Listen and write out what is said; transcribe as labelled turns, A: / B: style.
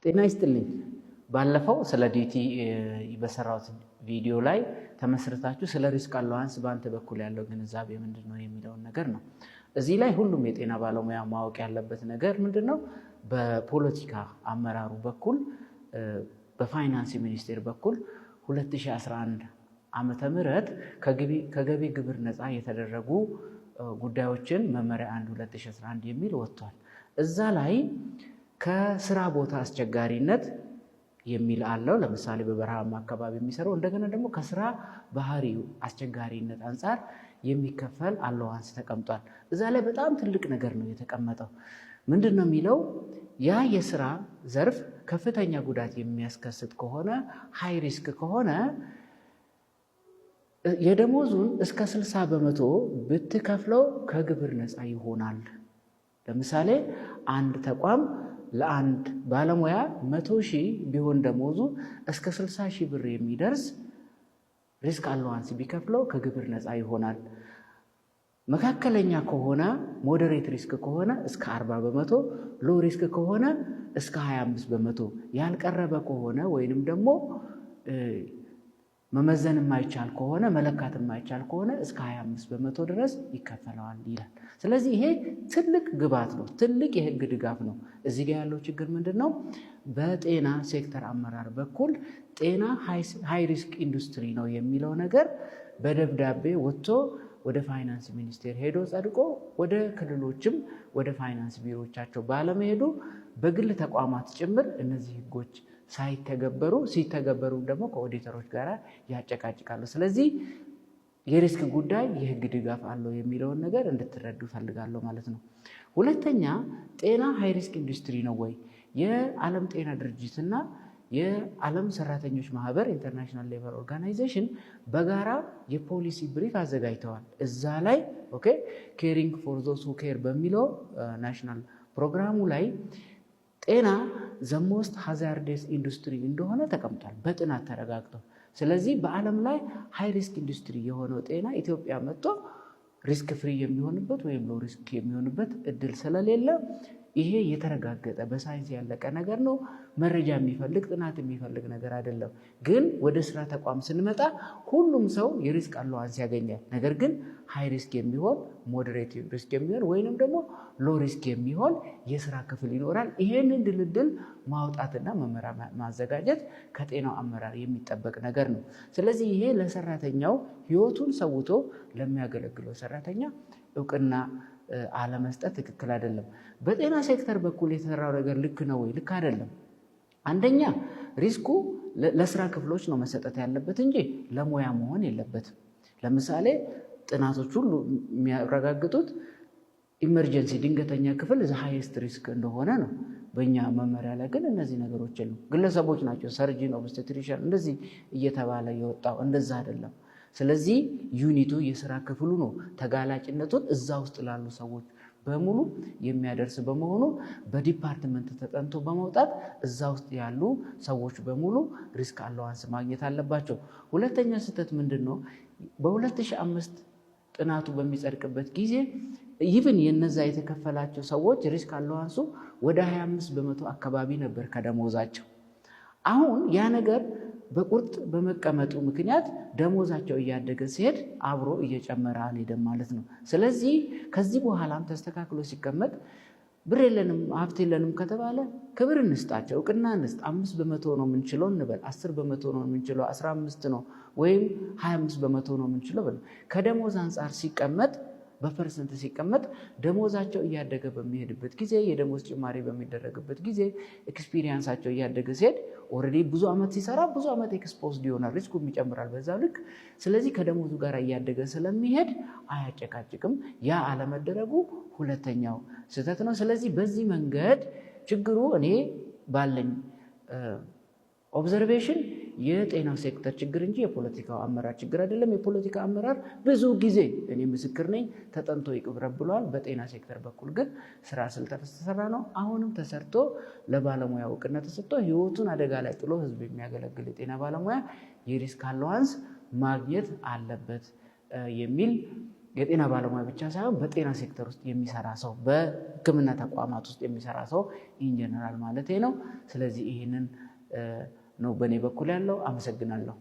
A: ጤና ይስጥልኝ። ባለፈው ስለ ዲቲ በሰራሁት ቪዲዮ ላይ ተመስርታችሁ ስለ ሪስክ አላዋንስ በአንተ በኩል ያለው ግንዛቤ ምንድነው የሚለውን ነገር ነው። እዚህ ላይ ሁሉም የጤና ባለሙያ ማወቅ ያለበት ነገር ምንድነው፣ በፖለቲካ አመራሩ በኩል በፋይናንስ ሚኒስቴር በኩል 2011 ዓመተ ምህረት ከገቢ ግብር ነፃ የተደረጉ ጉዳዮችን መመሪያ 1 2011 የሚል ወጥቷል። እዛ ላይ ከስራ ቦታ አስቸጋሪነት የሚል አለው። ለምሳሌ በበረሃማ አካባቢ የሚሰራው እንደገና ደግሞ ከስራ ባህሪው አስቸጋሪነት አንፃር የሚከፈል አላዋንስ ተቀምጧል። እዛ ላይ በጣም ትልቅ ነገር ነው የተቀመጠው። ምንድነው የሚለው፣ ያ የስራ ዘርፍ ከፍተኛ ጉዳት የሚያስከስት ከሆነ ሃይ ሪስክ ከሆነ የደሞዙን እስከ 60% ብትከፍለው ከግብር ነፃ ይሆናል። ለምሳሌ አንድ ተቋም ለአንድ ባለሙያ 100,000 ቢሆን ደሞዙ እስከ 60,000 ብር የሚደርስ ሪስክ አላዋንስ ቢከፍለው ከግብር ነፃ ይሆናል። መካከለኛ ከሆነ ሞዴሬት ሪስክ ከሆነ እስከ 40%፣ ሎ ሪስክ ከሆነ እስከ 25%፣ ያልቀረበ ከሆነ ወይንም ደግሞ መመዘን የማይቻል ከሆነ መለካት የማይቻል ከሆነ እስከ 25% ድረስ ይከፈለዋል ይላል። ስለዚህ ይሄ ትልቅ ግብዓት ነው፣ ትልቅ የህግ ድጋፍ ነው። እዚህ ጋር ያለው ችግር ምንድነው? በጤና ሴክተር አመራር በኩል ጤና ሃይ ሪስክ ኢንዱስትሪ ነው የሚለው ነገር በደብዳቤ ወጥቶ ወደ ፋይናንስ ሚኒስቴር ሄዶ ጸድቆ ወደ ክልሎችም ወደ ፋይናንስ ቢሮዎቻቸው ባለመሄዱ በግል ተቋማት ጭምር እነዚህ ህጎች ሲተገበሩ ደግሞ ከኦዲተሮች ጋር ያጨቃጭቃሉ። ስለዚህ የሪስክ ጉዳይ የህግ ድጋፍ አለው የሚለውን ነገር እንድትረዱ ፈልጋለሁ ማለት ነው። ሁለተኛ፣ ጤና ሃይ ሪስክ ኢንዱስትሪ ነው ወይ? የዓለም ጤና ድርጅትና የዓለም ሰራተኞች ማህበር ኢንተርናሽናል ሌበር ኦርጋናይዜሽን በጋራ የፖሊሲ ብሪፍ አዘጋጅተዋል። እዛ ላይ ኬሪንግ ፎር ዞስ ሁ ኬር በሚለው ናሽናል ፕሮግራሙ ላይ ጤና ዘሞስት ሃዛርደስ ኢንዱስትሪ እንደሆነ ተቀምጧል፣ በጥናት ተረጋግጦ። ስለዚህ በዓለም ላይ ሃይ ሪስክ ኢንዱስትሪ የሆነው ጤና ኢትዮጵያ መጥቶ ሪስክ ፍሪ የሚሆንበት ወይም ሎ ሪስክ የሚሆንበት እድል ስለሌለ ይሄ የተረጋገጠ በሳይንስ ያለቀ ነገር ነው። መረጃ የሚፈልግ ጥናት የሚፈልግ ነገር አይደለም። ግን ወደ ስራ ተቋም ስንመጣ ሁሉም ሰው የሪስክ አላዋንስ ያገኛል። ነገር ግን ሃይ ሪስክ የሚሆን ሞዴሬት ሪስክ የሚሆን ወይንም ደግሞ ሎ ሪስክ የሚሆን የስራ ክፍል ይኖራል። ይሄንን ድልድል ማውጣትና መመሪያ ማዘጋጀት ከጤናው አመራር የሚጠበቅ ነገር ነው። ስለዚህ ይሄ ለሰራተኛው ህይወቱን ሰውቶ ለሚያገለግለው ሰራተኛ እውቅና አለመስጠት ትክክል አይደለም። በጤና ሴክተር በኩል የተሰራው ነገር ልክ ነው ወይ? ልክ አይደለም። አንደኛ ሪስኩ ለስራ ክፍሎች ነው መሰጠት ያለበት እንጂ ለሙያ መሆን የለበትም። ለምሳሌ ጥናቶች ሁሉ የሚያረጋግጡት ኢመርጀንሲ ድንገተኛ ክፍል ሃይስት ሪስክ እንደሆነ ነው። በእኛ መመሪያ ላይ ግን እነዚህ ነገሮች የሉ። ግለሰቦች ናቸው ሰርጂን፣ ኦብስቴትሪሽን እንደዚህ እየተባለ የወጣው፣ እንደዛ አይደለም። ስለዚህ ዩኒቱ የስራ ክፍሉ ነው ተጋላጭነቱን እዛ ውስጥ ላሉ ሰዎች በሙሉ የሚያደርስ በመሆኑ በዲፓርትመንት ተጠንቶ በመውጣት እዛ ውስጥ ያሉ ሰዎች በሙሉ ሪስክ አላዋንስ ማግኘት አለባቸው። ሁለተኛ ስህተት ምንድነው? በ2005 ጥናቱ በሚጸድቅበት ጊዜ ኢቭን የነዛ የተከፈላቸው ሰዎች ሪስክ አላዋንሱ ወደ 25% አካባቢ ነበር ከደሞዛቸው። አሁን ያ ነገር በቁርጥ በመቀመጡ ምክንያት ደሞዛቸው እያደገ ሲሄድ አብሮ እየጨመረ አልሄደም ማለት ነው። ስለዚህ ከዚህ በኋላም ተስተካክሎ ሲቀመጥ ብር የለንም ሀብት የለንም ከተባለ ክብር እንስጣቸው፣ እውቅና እንስጥ። 5% ነው የምንችለው እንበል፣ 10% ነው የምንችለው፣ 15 ነው ወይም 25% ነው የምንችለው በል። ከደሞዝ አንጻር ሲቀመጥ በፐርሰንት ሲቀመጥ ደሞዛቸው እያደገ በሚሄድበት ጊዜ የደሞዝ ጭማሪ በሚደረግበት ጊዜ ኤክስፒሪየንሳቸው እያደገ ሲሄድ ኦልሬዲ ብዙ ዓመት ሲሰራ ብዙ ዓመት ኤክስፖዝድ ይሆናል፣ ሪስኩም ይጨምራል በዛ ልክ። ስለዚህ ከደሞዙ ጋር እያደገ ስለሚሄድ አያጨቃጭቅም። ያ አለመደረጉ ሁለተኛው ስህተት ነው። ስለዚህ በዚህ መንገድ ችግሩ እኔ ባለኝ ኦብዘርቬሽን የጤናው ሴክተር ችግር እንጂ የፖለቲካው አመራር ችግር አይደለም። የፖለቲካ አመራር ብዙ ጊዜ እኔ ምስክር ነኝ ተጠንቶ ይቅብረብ ብለዋል። በጤና ሴክተር በኩል ግን ስራ ስልተሰራ ነው። አሁንም ተሰርቶ ለባለሙያ እውቅና ተሰጥቶ ህይወቱን አደጋ ላይ ጥሎ ህዝብ የሚያገለግል የጤና ባለሙያ የሪስክ አላዋንስ ማግኘት አለበት የሚል የጤና ባለሙያ ብቻ ሳይሆን በጤና ሴክተር ውስጥ የሚሰራ ሰው፣ በሕክምና ተቋማት ውስጥ የሚሰራ ሰው ኢን ጀነራል ማለት ነው። ስለዚህ ይህንን ነው በእኔ በኩል ያለው። አመሰግናለሁ።